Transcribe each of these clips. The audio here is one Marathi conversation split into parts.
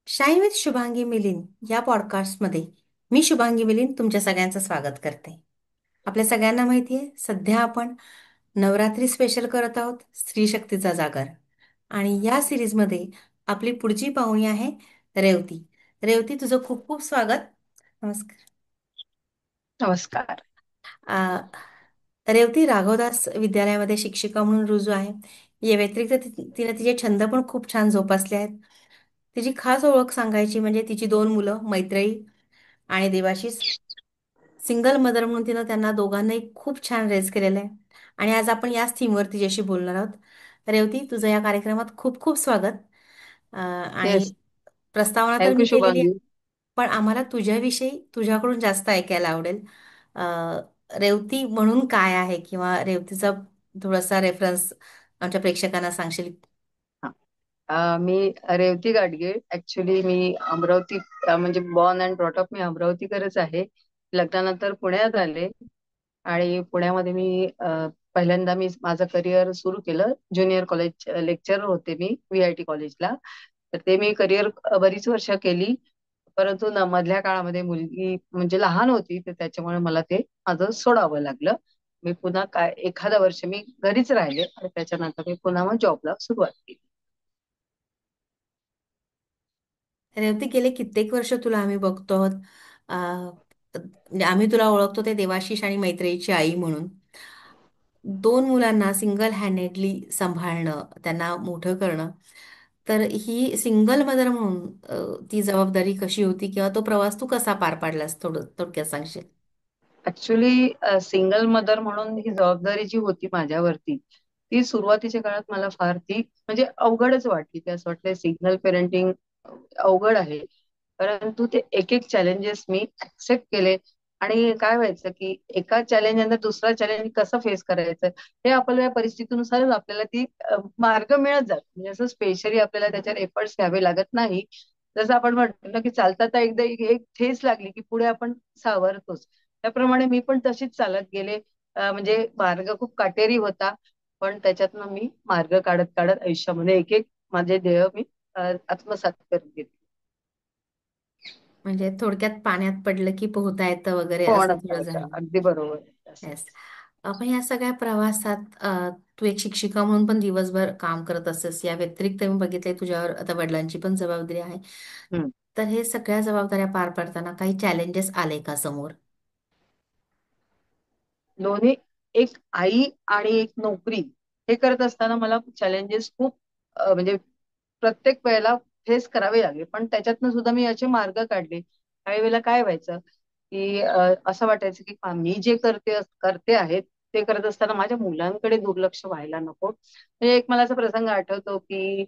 शाई विथ शुभांगी मिलिंद या पॉडकास्टमध्ये मी शुभांगी मिलिंद तुमच्या सगळ्यांचं स्वागत करते. आपल्या सगळ्यांना माहिती आहे, सध्या आपण नवरात्री स्पेशल करत आहोत, स्त्री शक्तीचा जागर. आणि या सिरीजमध्ये आपली पुढची पाहुणी आहे रेवती. रेवती, तुझं खूप खूप स्वागत. नमस्कार. नमस्कार. आ, रेवती राघवदास विद्यालयामध्ये शिक्षिका म्हणून रुजू आहे. या व्यतिरिक्त तिने तिचे छंद पण खूप छान जोपासले आहेत. तिची खास ओळख सांगायची म्हणजे तिची दोन मुलं मैत्रेयी आणि देवाशीष. सिंगल मदर म्हणून तिनं त्यांना दोघांनाही खूप छान रेस केलेलं आहे. आणि आज आपण याच थीमवर तिच्याशी बोलणार आहोत. रेवती, तुझं या कार्यक्रमात खूप खूप स्वागत. आणि येस. प्रस्तावना तर थँक्यू मी केलेली आहे, शुभांगी. पण आम्हाला तुझ्याविषयी तुझ्याकडून जास्त ऐकायला आवडेल. अ, रेवती म्हणून काय आहे, किंवा रेवतीचा थोडासा रेफरन्स आमच्या प्रेक्षकांना सांगशील? हा. मी रेवती गाडगे. ऍक्च्युली मी अमरावती म्हणजे बॉर्न अँड ब्रॉटअप मी अमरावतीकरच आहे. लग्नानंतर पुण्यात आले आणि पुण्यामध्ये मी पहिल्यांदा मी माझं करिअर सुरू केलं. ज्युनियर कॉलेज लेक्चरर होते मी VIT कॉलेजला. तर ते मी करिअर बरीच वर्ष केली. परंतु मधल्या काळामध्ये मुलगी म्हणजे लहान होती, तर त्याच्यामुळे मला ते माझं सोडावं लागलं. मी पुन्हा काय एखादं वर्ष मी घरीच राहिले आणि त्याच्यानंतर मी पुन्हा मग जॉबला सुरुवात केली. रेवती, गेले कित्येक वर्ष तुला आम्ही बघतो आहोत. म्हणजे आम्ही तुला ओळखतो ते देवाशीष आणि मैत्रेयीची आई म्हणून. दोन मुलांना सिंगल हँडेडली सांभाळणं, त्यांना मोठं करणं, तर ही सिंगल मदर म्हणून ती जबाबदारी कशी होती, किंवा तो प्रवास तू कसा पार पाडलास, थोडं थोडक्यात सांगशील? ऍक्च्युली सिंगल मदर म्हणून ही जबाबदारी जी होती माझ्यावरती, ती सुरुवातीच्या काळात मला फार ती म्हणजे अवघडच वाटली. ते असं वाटलं सिंगल पेरेंटिंग अवघड आहे. परंतु ते एक एक चॅलेंजेस मी ऍक्सेप्ट केले. आणि काय व्हायचं की एका चॅलेंज नंतर दुसरा चॅलेंज कसं फेस करायचं, हे आपल्या परिस्थितीनुसारच आपल्याला ती मार्ग मिळत जात. म्हणजे असं स्पेशली आपल्याला त्याच्यावर एफर्ट्स घ्यावे लागत नाही. जसं आपण म्हणतो ना की चालता एकदा एक ठेच लागली की पुढे आपण सावरतोच. त्याप्रमाणे मी पण तशीच चालत गेले. म्हणजे मार्ग खूप काटेरी होता. पण त्याच्यातनं मी मार्ग काढत काढत आयुष्यामध्ये एक एक माझे ध्येय मी आत्मसात करत गेले. म्हणजे थोडक्यात पाण्यात पडलं की पोहता येतं वगैरे, पण असं थोडं झालं. अगदी बरोबर. येस. पण या सगळ्या प्रवासात तू एक शिक्षिका म्हणून पण दिवसभर काम करत असतेस. या व्यतिरिक्त मी बघितलंय तुझ्यावर आता वडिलांची पण जबाबदारी आहे. हम्म. तर हे सगळ्या जबाबदाऱ्या पार पाडताना काही चॅलेंजेस आले का समोर? दोन्ही, एक आई आणि एक नोकरी, हे करत असताना मला चॅलेंजेस खूप म्हणजे प्रत्येक वेळेला फेस करावे लागले. पण त्याच्यातनं सुद्धा मी असे मार्ग काढले. काही वेळेला काय व्हायचं की असं वाटायचं की मी जे करते आहे ते करत असताना माझ्या मुलांकडे दुर्लक्ष व्हायला नको. म्हणजे एक मला असा प्रसंग आठवतो की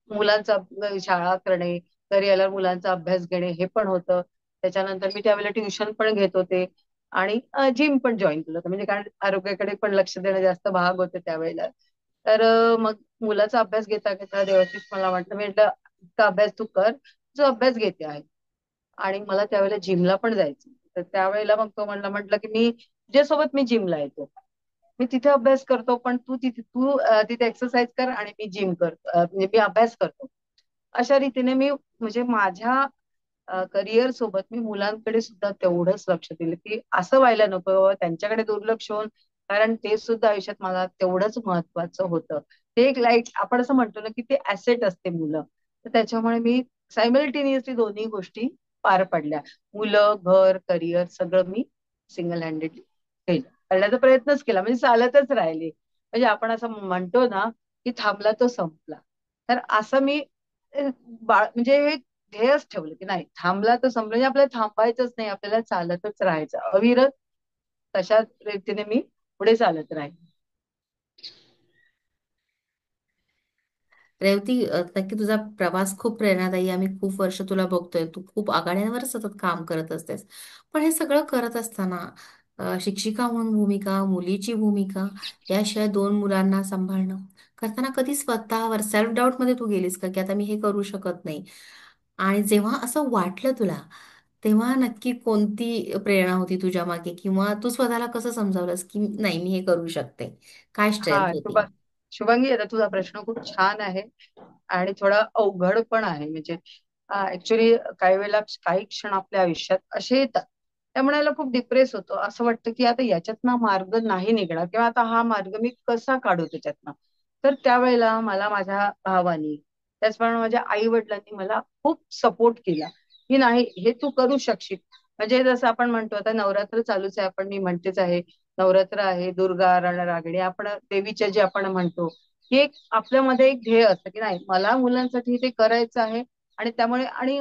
मुलांचा शाळा करणे, घरी आल्यावर मुलांचा अभ्यास घेणे हे पण होतं. त्याच्यानंतर मी त्यावेळेला ट्युशन पण घेत होते आणि जिम पण जॉईन केलं होतं. म्हणजे कारण आरोग्याकडे पण लक्ष देणं जास्त भाग होते त्यावेळेला. तर मग मुलाचा अभ्यास घेता घेता देवाशीष मला म्हटलं इतका अभ्यास तू कर, जो अभ्यास घेते आहे. आणि मला त्यावेळेला जिमला पण जायचं. तर त्यावेळेला मग तो म्हटलं की मी तुझ्यासोबत मी जिमला येतो. मी तिथे अभ्यास करतो, पण तू तिथे एक्सरसाइज कर आणि मी जिम करतो, म्हणजे मी अभ्यास करतो. अशा रीतीने मी म्हणजे माझ्या करिअर सोबत मी मुलांकडे सुद्धा तेवढंच लक्ष दिलं की असं व्हायला नको बाबा त्यांच्याकडे दुर्लक्ष होऊन. कारण ते सुद्धा आयुष्यात मला तेवढंच महत्वाचं होतं. ते एक लाईक आपण असं म्हणतो ना की ते ऍसेट असते मुलं. तर त्याच्यामुळे मी सायमल्टेनियसली दोन्ही गोष्टी पार पडल्या. मुलं, घर, करिअर सगळं मी सिंगल हँडेडली केलं, करण्याचा प्रयत्नच केला. म्हणजे चालतच राहिले. म्हणजे आपण असं म्हणतो ना की थांबला तो संपला. तर असं मी म्हणजे एक ध्येयच ठेवलं की नाही, थांबला तर संपला. म्हणजे आपल्याला थांबायचंच नाही, आपल्याला चालतच राहायचं अविरत. तशा रीतीने मी पुढे चालत राहीले. रेवती, नक्की तुझा प्रवास खूप प्रेरणादायी. आम्ही खूप वर्ष तुला बघतोय, तू खूप आघाड्यांवर सतत काम करत असतेस. पण हे सगळं करत असताना शिक्षिका म्हणून भूमिका, मुलीची भूमिका, याशिवाय दोन मुलांना सांभाळणं करताना कधी स्वतःवर सेल्फ डाऊट मध्ये तू गेलीस का, की आता मी हे करू शकत नाही? आणि जेव्हा असं वाटलं तुला, तेव्हा नक्की कोणती प्रेरणा होती तुझ्या मागे, किंवा तू स्वतःला कसं समजावलंस की नाही, मी हे करू शकते? काय स्ट्रेंथ हा होती? शुभांगी, आता तुझा प्रश्न खूप छान आहे. आणि थोडा अवघड पण आहे. म्हणजे ऍक्च्युली काही वेळेला काही क्षण आपल्या आयुष्यात असे येतात, त्यामुळे याला खूप डिप्रेस होतो. असं वाटतं की आता याच्यातनं मार्ग नाही निघणार, किंवा आता हा मार्ग मी कसा काढू त्याच्यातनं. तर त्यावेळेला मला माझ्या भावानी, त्याचप्रमाणे माझ्या आई वडिलांनी मला खूप सपोर्ट केला, की नाही हे तू करू शकशील. म्हणजे जसं आपण म्हणतो, आता नवरात्र चालूच आहे, आपण मी म्हणतेच आहे, नवरात्र आहे, दुर्गा रणरागिणी आपण देवीच्या जे आपण म्हणतो, की एक आपल्यामध्ये एक ध्येय असतं की नाही मला मुलांसाठी ते करायचं आहे. आणि त्यामुळे आणि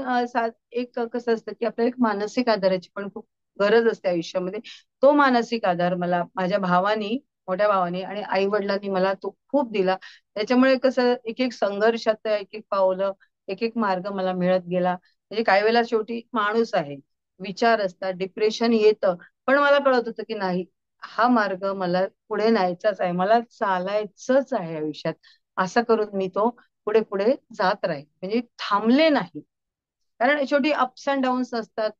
एक कसं असतं की आपल्याला एक मानसिक आधाराची पण खूप गरज असते आयुष्यामध्ये. तो मानसिक आधार मला माझ्या भावानी, मोठ्या भावानी आणि आई वडिलांनी मला तो खूप दिला. त्याच्यामुळे कसं एक एक संघर्षात एक एक पावलं, एक एक मार्ग मला मिळत गेला. म्हणजे काही वेळेला शेवटी माणूस आहे, विचार असतात, डिप्रेशन येतं, पण मला कळत होतं की नाही, हा मार्ग मला पुढे न्यायचाच आहे, मला चालायचंच आहे आयुष्यात. असं करून मी तो पुढे पुढे जात राहील, म्हणजे थांबले नाही. कारण शेवटी अप्स अँड डाऊन्स असतात.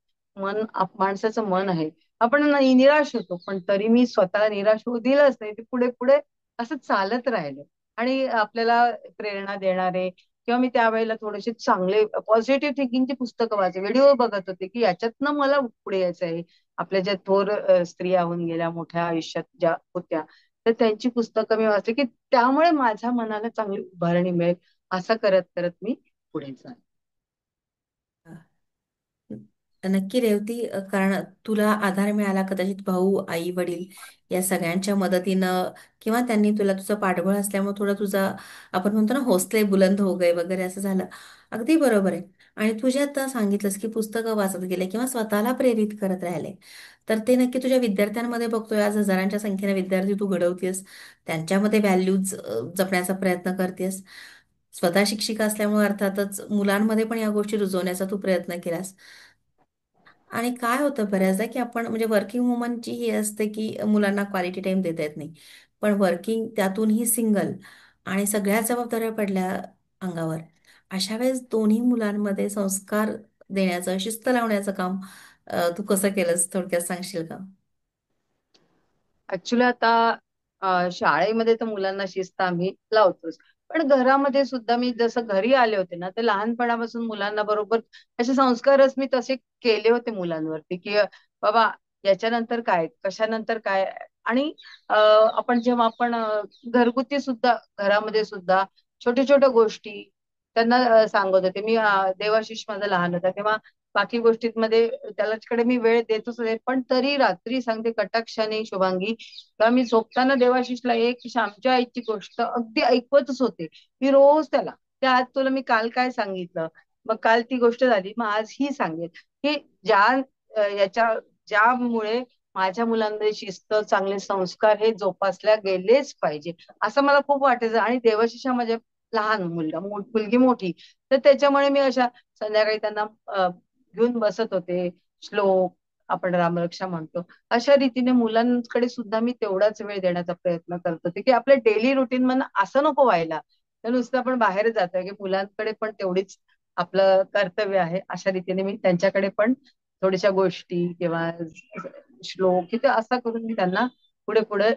माणसाचं मन आहे, आपण निराश होतो, पण तरी मी स्वतःला निराश होऊ दिलंच नाही. ते पुढे पुढे असं चालत राहिलं. आणि आपल्याला प्रेरणा देणारे, किंवा मी त्यावेळेला थोडेसे चांगले पॉझिटिव्ह थिंकिंगची पुस्तकं वाचले, व्हिडिओ बघत होते, की याच्यातनं मला पुढे यायचं आहे. आपल्या ज्या थोर स्त्रिया होऊन गेल्या, मोठ्या आयुष्यात ज्या होत्या, तर त्यांची पुस्तकं मी वाचली, की त्यामुळे माझ्या मनाला चांगली उभारणी मिळेल. असं करत करत मी पुढे जाईल. नक्की रेवती, कारण तुला आधार मिळाला कदाचित भाऊ, आई वडील या सगळ्यांच्या मदतीनं, किंवा त्यांनी तुला तुझा पाठबळ असल्यामुळे थोडं तुझा, आपण म्हणतो ना, हौसले बुलंद हो गए वगैरे असं झालं. अगदी बरोबर आहे. आणि तुझ्या आता सांगितलंस की पुस्तकं वाचत गेले किंवा स्वतःला प्रेरित करत राहिले, तर ते नक्की तुझ्या विद्यार्थ्यांमध्ये बघतोय. आज हजारांच्या संख्येने विद्यार्थी तू घडवतेस, त्यांच्यामध्ये व्हॅल्यूज जपण्याचा प्रयत्न करतेस. स्वतः शिक्षिका असल्यामुळे अर्थातच मुलांमध्ये पण या गोष्टी रुजवण्याचा तू प्रयत्न केलास. आणि काय होतं बऱ्याचदा की आपण म्हणजे वर्किंग वुमनची ही असते की मुलांना क्वालिटी टाइम देता येत नाही. पण वर्किंग त्यातूनही सिंगल आणि सगळ्या जबाबदाऱ्या पडल्या अंगावर, अशा वेळेस दोन्ही मुलांमध्ये संस्कार देण्याचं, शिस्त लावण्याचं काम तू कसं केलंस, थोडक्यात सांगशील का? ऍक्च्युली आता शाळेमध्ये तर मुलांना शिस्त आम्ही लावतोच, पण घरामध्ये सुद्धा मी जसं घरी आले होते ना, तर लहानपणापासून मुलांना बरोबर असे संस्कारच मी तसे केले होते मुलांवरती, की बाबा याच्यानंतर काय, कशानंतर काय. आणि आपण जेव्हा आपण घरगुती सुद्धा, घरामध्ये सुद्धा छोट्या छोट्या गोष्टी त्यांना सांगत होते मी. देवाशिष माझा लहान होता तेव्हा, बाकी गोष्टींमध्ये त्याच्याकडे मी वेळ देतच होते, पण तरी रात्री सांगते कटाक्षाने शुभांगी, का मी झोपताना देवाशिषला एक श्यामच्या आईची गोष्ट अगदी ऐकवतच होते. मी रोज त्याला, त्या आज तुला मी काल काय सांगितलं, मग काल ती गोष्ट झाली, मग आज ही सांगेल, की ज्या याच्या ज्यामुळे माझ्या मुलांमध्ये शिस्त, चांगले संस्कार हे जोपासल्या गेलेच पाहिजे, असं मला खूप वाटायचं. आणि देवाशिषा माझ्या लहान मुलगा मुलगी मोठी, तर त्याच्यामुळे मी अशा संध्याकाळी त्यांना घेऊन बसत होते. श्लोक, आपण रामरक्षा म्हणतो, अशा रीतीने मुलांकडे सुद्धा मी तेवढाच वेळ देण्याचा प्रयत्न करत होते, की आपल्या डेली रुटीन मध्ये असं नको व्हायला, तर नुसतं आपण बाहेर जातोय, की मुलांकडे पण तेवढीच आपलं कर्तव्य आहे. अशा रीतीने मी त्यांच्याकडे पण थोड्याशा गोष्टी किंवा श्लोक, की ते असं करून मी त्यांना पुढे पुढे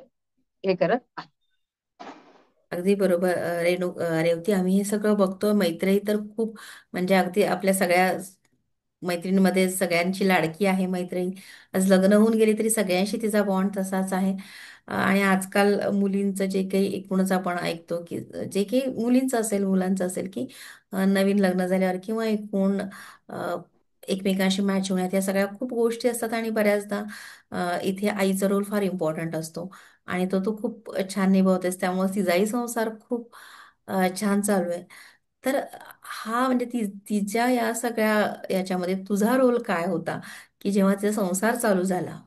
हे करत आहे. अगदी बरोबर. रेवती, आम्ही हे सगळं बघतो. मैत्री तर खूप, म्हणजे अगदी आपल्या सगळ्या मैत्रिणीमध्ये सगळ्यांची लाडकी आहे मैत्रीण. आज लग्न होऊन गेली तरी सगळ्यांशी तिचा बॉन्ड तसाच आहे. आणि आजकाल मुलींचं जे काही एकूणच आपण ऐकतो की, जे काही मुलींचं असेल, मुलांचं असेल, की नवीन लग्न झाल्यावर किंवा एकूण अ, एकमेकांशी मॅच होण्यात, या सगळ्या खूप गोष्टी असतात. आणि बऱ्याचदा इथे आईचा रोल फार इम्पॉर्टंट असतो. आणि तो तू खूप छान निभावतेस, त्यामुळे तिचाही संसार खूप छान चालू आहे. तर हा म्हणजे तिच्या या सगळ्या याच्यामध्ये तुझा रोल काय होता, की जेव्हा तिचा संसार चालू झाला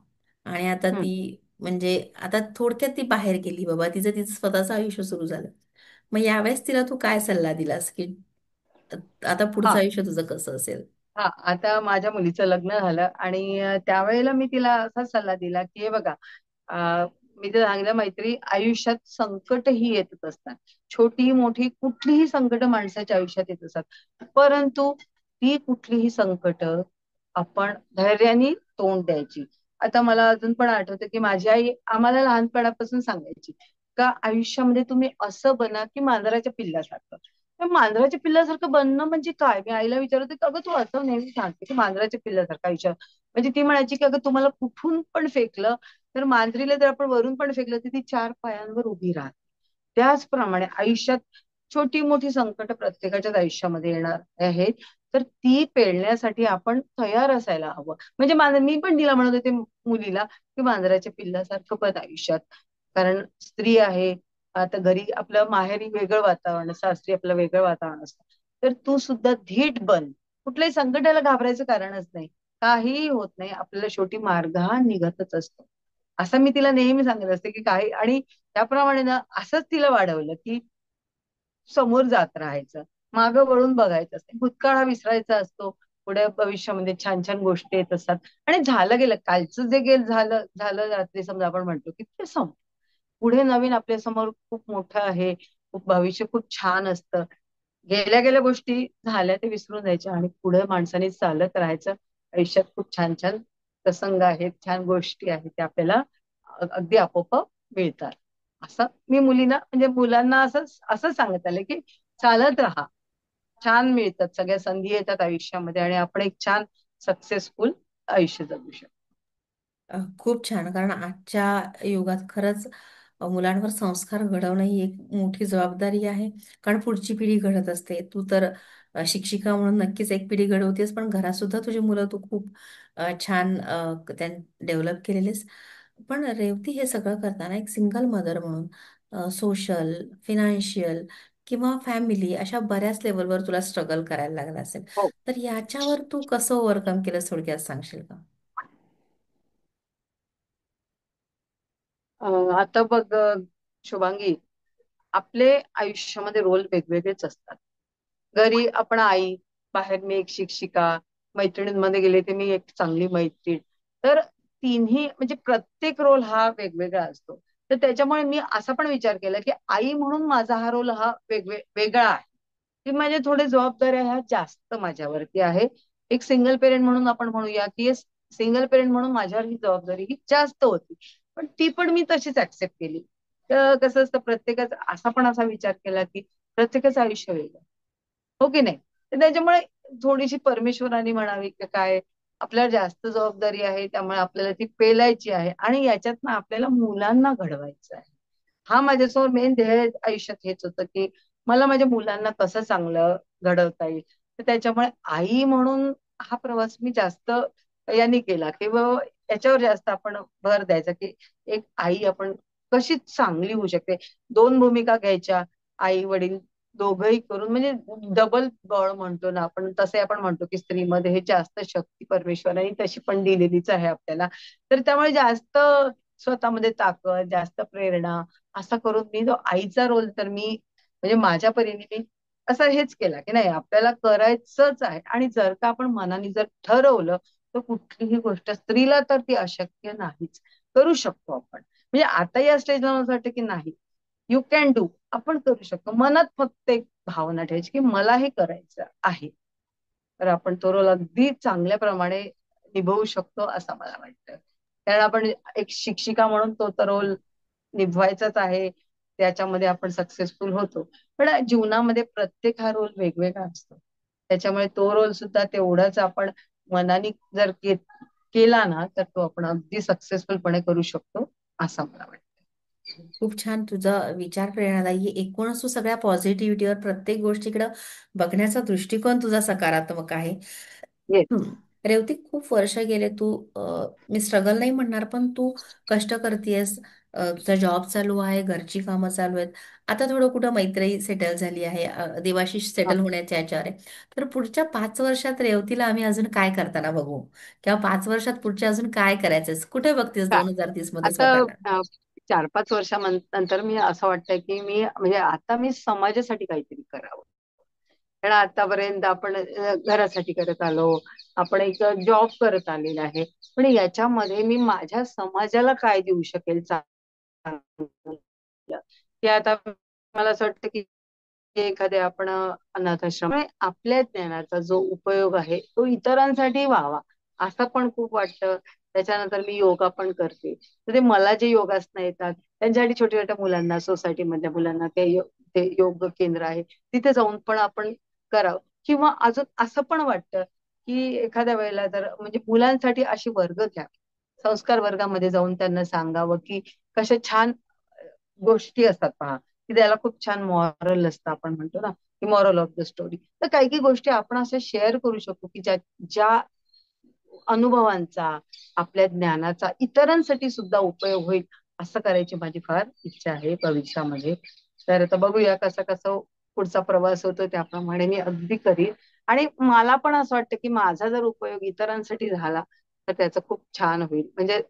आणि आता हम्म. ती, म्हणजे आता थोडक्यात ती बाहेर गेली बाबा, तिचं तिचं स्वतःचं आयुष्य सुरू झालं. मग यावेळेस तिला तू काय सल्ला दिलास, की आता पुढचं हा आयुष्य तुझं कसं असेल? हा आता माझ्या मुलीचं लग्न झालं, आणि त्यावेळेला मी तिला असा सल्ला दिला, की हे बघा, मी तर सांगितलं, मैत्री आयुष्यात संकट ही येतच असतात, छोटी मोठी कुठलीही संकट माणसाच्या आयुष्यात येत असतात, परंतु ती कुठलीही संकट आपण धैर्याने तोंड द्यायची. आता मला अजून पण आठवतं, की माझी आई आम्हाला लहानपणापासून सांगायची, का आयुष्यामध्ये तुम्ही असं बना की मांजराच्या पिल्लासारखं. मांजराच्या पिल्लासारखं बनणं म्हणजे काय? मी आईला विचारत होते, अगं तू असं नेहमी सांगते की मांजराच्या पिल्लासारखं आयुष्य, म्हणजे ती म्हणायची की अगं तुम्हाला कुठून पण फेकलं तर मांजरीला जर आपण वरून पण फेकलं तर ती चार पायांवर उभी राहते. त्याचप्रमाणे आयुष्यात छोटी मोठी संकट प्रत्येकाच्याच आयुष्यामध्ये येणार आहेत. तर ती पेलण्यासाठी आपण तयार असायला हवं. म्हणजे मी पण तिला म्हणत होते मुलीला की मांजराच्या पिल्लासारखं पण आयुष्यात, कारण स्त्री आहे. आता घरी आपलं माहेरी वेगळं वातावरण, सासरी आपलं वेगळं वातावरण असतं. तर तू सुद्धा धीट बन. कुठल्याही संकटाला घाबरायचं कारणच नाही. काहीही होत नाही, आपल्याला शेवटी मार्ग हा निघतच असतो. असं मी तिला नेहमी सांगत असते की काही, आणि त्याप्रमाणे ना असंच तिला वाढवलं की समोर जात राहायचं, मागं वळून बघायचं असतं, भूतकाळ हा विसरायचा असतो. पुढे भविष्यामध्ये छान छान गोष्टी येत असतात. आणि झालं गेलं, कालचं जे गेलं झालं झालं रात्री समजा आपण म्हणतो की ते पुढे नवीन आपल्या समोर खूप मोठं आहे. खूप भविष्य खूप छान असतं. गेल्या गेल्या गोष्टी झाल्या ते विसरून जायच्या आणि पुढे माणसाने चालत राहायचं. आयुष्यात खूप छान छान प्रसंग आहेत, छान गोष्टी आहेत, त्या आपल्याला अगदी आपोआप मिळतात. असं मी मुलींना, म्हणजे मुलांना असं असं सांगत आले की चालत राहा. छान मिळतात, सगळ्या संधी येतात आयुष्यामध्ये आणि आपण एक छान सक्सेसफुल आयुष्य जगू शकतो. खूप छान. कारण आजच्या युगात खरंच मुलांवर संस्कार घडवणं ही एक मोठी जबाबदारी आहे. कारण पुढची पिढी घडत असते. तू तर शिक्षिका म्हणून नक्कीच एक पिढी घडवतेस, पण घरात सुद्धा तुझी मुलं तू खूप छान डेव्हलप केलेलीस. पण रेवती, हे सगळं करताना एक सिंगल मदर म्हणून सोशल, फिनान्शियल किंवा फॅमिली अशा बऱ्याच लेवलवर तुला स्ट्रगल करायला लागलं असेल. हो. तर याच्यावर तू कसं ओव्हरकम केलं, थोडक्यात सांगशील का? आता बघ शुभांगी, आपले आयुष्यामध्ये रोल वेगवेगळेच असतात. घरी आपण आई, बाहेर मी एक शिक्षिका, मैत्रिणींमध्ये गेले ते मी एक चांगली मैत्रीण. तर तिन्ही म्हणजे प्रत्येक रोल हा वेगवेगळा असतो. तर त्याच्यामुळे मी असा पण विचार केला की आई म्हणून माझा हा रोल हा वेगळा आहे, की माझ्या थोडे जबाबदाऱ्या ह्या जास्त माझ्यावरती आहे. एक सिंगल पेरेंट म्हणून आपण म्हणूया की सिंगल पेरेंट म्हणून माझ्यावर ही जबाबदारी ही जास्त होती. पण ती पण मी तशीच ऍक्सेप्ट केली. तर कसं असतं, प्रत्येकाचा असा विचार केला की प्रत्येकाचं आयुष्य वेगळं, हो की नाही? तर त्याच्यामुळे थोडीशी परमेश्वराने म्हणावी की काय, आपल्याला जास्त जबाबदारी आहे, त्यामुळे आपल्याला ती पेलायची आहे आणि याच्यात ना आपल्याला मुलांना घडवायचं आहे. हा माझ्यासमोर मेन ध्येय आयुष्यात हेच होतं की मला माझ्या मुलांना कसं चांगलं घडवता येईल. तर त्याच्यामुळे आई म्हणून हा प्रवास मी जास्त यांनी केला किंवा याच्यावर जास्त आपण भर द्यायचा की एक आई आपण कशी चांगली होऊ शकते. दोन भूमिका घ्यायच्या, आई वडील दोघंही करून, म्हणजे डबल बळ म्हणतो ना आपण, तसे आपण म्हणतो की स्त्रीमध्ये हे जास्त शक्ती परमेश्वराने तशी पण दिलेलीच आहे आपल्याला. तर त्यामुळे जास्त स्वतःमध्ये ताकद, जास्त प्रेरणा, असा करून मी जो आईचा रोल तर मी म्हणजे माझ्या परीने मी असं हेच केला की नाही, आपल्याला करायचंच आहे. आणि जर का आपण मनाने जर ठरवलं तर कुठलीही गोष्ट स्त्रीला तर ती अशक्य नाहीच, करू शकतो आपण. म्हणजे आता या स्टेजला मला असं वाटतं की नाही, यू कॅन डू, आपण करू शकतो. मनात फक्त एक भावना ठेवायची की मला हे करायचं आहे, तर आपण तो रोल अगदी चांगल्या प्रमाणे निभवू शकतो असं मला वाटतं. कारण आपण एक शिक्षिका म्हणून तो तर रोल निभवायचाच आहे, त्याच्यामध्ये आपण सक्सेसफुल होतो. पण जीवनामध्ये प्रत्येक हा रोल वेगवेगळा असतो. त्याच्यामुळे तो रोल सुद्धा तेवढाच आपण मनाने जर केला ना, तर तो आपण अगदी सक्सेसफुलपणे करू शकतो असं मला वाटतं. खूप छान, तुझा विचार प्रेरणादायी आहे. एकूणच तू सगळ्या पॉझिटिव्हिटीवर, प्रत्येक गोष्टीकडे बघण्याचा दृष्टिकोन तुझा सकारात्मक आहे. येस. हम्म. रेवती, खूप वर्ष गेले तू मी स्ट्रगल नाही म्हणणार, पण तू कष्ट करतेयस. तुझा जॉब चालू आहे, घरची कामं चालू आहेत. आता थोडं कुठं मैत्री सेटल झाली आहे, देवाशी सेटल होण्याच्या याच्यावर आहे. तर पुढच्या 5 वर्षात रेवतीला आम्ही अजून काय करताना बघू? किंवा 5 वर्षात पुढच्या अजून काय करायचंय? कुठे बघतेस का 2030 मध्ये आता स्वतःला? 4-5 वर्षानंतर मी असं वाटतंय की मी म्हणजे आता मी समाजासाठी काहीतरी करावं. कारण आतापर्यंत आपण घरासाठी करत आलो, आपण एक जॉब करत आलेला आहे. पण याच्यामध्ये मी माझ्या समाजाला काय देऊ शकेल चांगलं, की आता मला असं वाटतं की एखाद्या आपण अनाथाश्रम, म्हणजे आपल्या ज्ञानाचा जो उपयोग आहे तो इतरांसाठी व्हावा, असं पण खूप वाटतं. त्याच्यानंतर मी योगा पण करते. तर ते मला जे योगासनं येतात त्यांच्यासाठी छोट्या छोट्या मुलांना, सोसायटीमधल्या मुलांना ते योग केंद्र आहे तिथे जाऊन पण आपण करावं. किंवा अजून असं पण वाटतं की एखाद्या वेळेला जर म्हणजे मुलांसाठी अशी वर्ग घ्या, संस्कार वर्गामध्ये जाऊन त्यांना सांगावं की कशा छान गोष्टी असतात पहा, की त्याला खूप छान मॉरल असतं आपण म्हणतो ना, की मॉरल ऑफ द स्टोरी. तर काही काही गोष्टी आपण अशा शेअर करू शकतो की ज्या अनुभवांचा, आपल्या ज्ञानाचा इतरांसाठी सुद्धा उपयोग होईल, असं करायची माझी फार इच्छा आहे भविष्यामध्ये. तर आता बघूया कसा कसा पुढचा प्रवास होतो, त्याप्रमाणे मी अगदी करीन. आणि मला पण असं वाटतं की माझा जर उपयोग इतरांसाठी झाला तर त्याचं खूप छान होईल. म्हणजे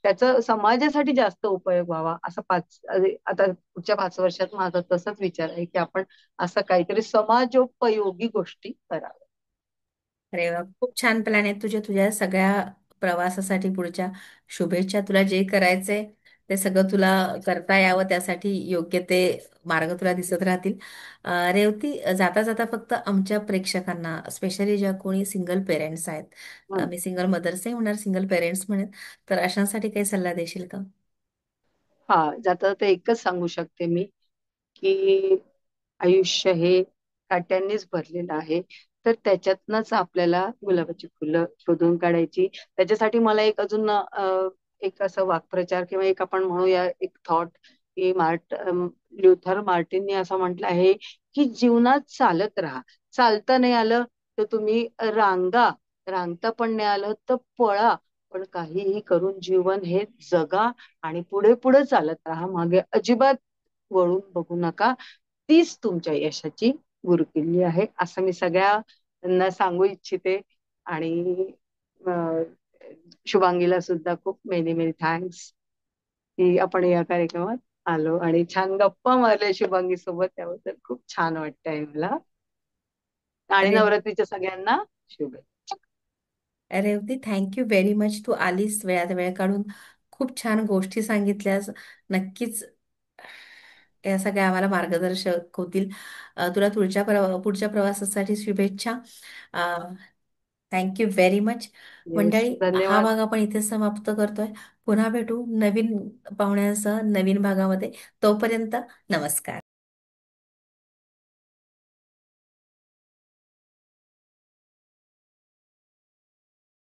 त्याचा समाजासाठी जास्त उपयोग व्हावा असं आता पुढच्या 5 वर्षात माझा तसाच विचार आहे की आपण असं काहीतरी समाजोपयोगी गोष्टी कराव्या. अरे वा, खूप छान प्लॅन आहे तुझे. तुझ्या सगळ्या प्रवासासाठी पुढच्या शुभेच्छा. तुला जे करायचंय ते सगळं तुला करता यावं, त्यासाठी योग्य ते मार्ग तुला दिसत राहतील. रेवती, जाता जाता फक्त आमच्या प्रेक्षकांना, स्पेशली ज्या कोणी सिंगल पेरेंट्स आहेत, मी सिंगल मदर्स नाही म्हणणार, सिंगल पेरेंट्स म्हणेन, तर अशांसाठी काही सल्ला देशील का? हा, जाता तर एकच सांगू शकते मी की आयुष्य हे काट्यांनीच भरलेलं आहे. तर त्याच्यातनच आपल्याला गुलाबाची फुलं शोधून काढायची. त्याच्यासाठी मला एक अजून एक असं वाक्प्रचार किंवा एक आपण म्हणूया एक थॉट की ल्युथर मार्टिनने असं म्हटलं आहे की जीवनात चालत राहा. चालता नाही आलं तर तुम्ही रांगा, रांगता पण नाही आलं तर पळा, पण काहीही करून जीवन हे जगा आणि पुढे पुढे चालत राहा. मागे अजिबात वळून बघू नका. तीच तुमच्या यशाची गुरुकिल्ली आहे, असं मी सगळ्यांना सांगू इच्छिते. आणि अं, शुभांगीला सुद्धा खूप मेनी मेनी थँक्स की आपण या कार्यक्रमात आलो आणि छान गप्पा मारल्या शुभांगी सोबत, त्याबद्दल खूप छान वाटतंय मला. आणि अरे नवरात्रीच्या सगळ्यांना शुभेच्छा. Revati, thank you very much. तू आलीस, वेळात वेळ काढून खूप छान गोष्टी सांगितल्यास. नक्कीच या सगळ्या आम्हाला मार्गदर्शक होतील. तुला पुढच्या प्रवासासाठी शुभेच्छा. Thank you very much. येस, मंडळी, हा धन्यवाद. भाग आपण इथे समाप्त करतोय. पुन्हा भेटू नवीन पाहुण्यांसह नवीन भागामध्ये. तोपर्यंत नमस्कार.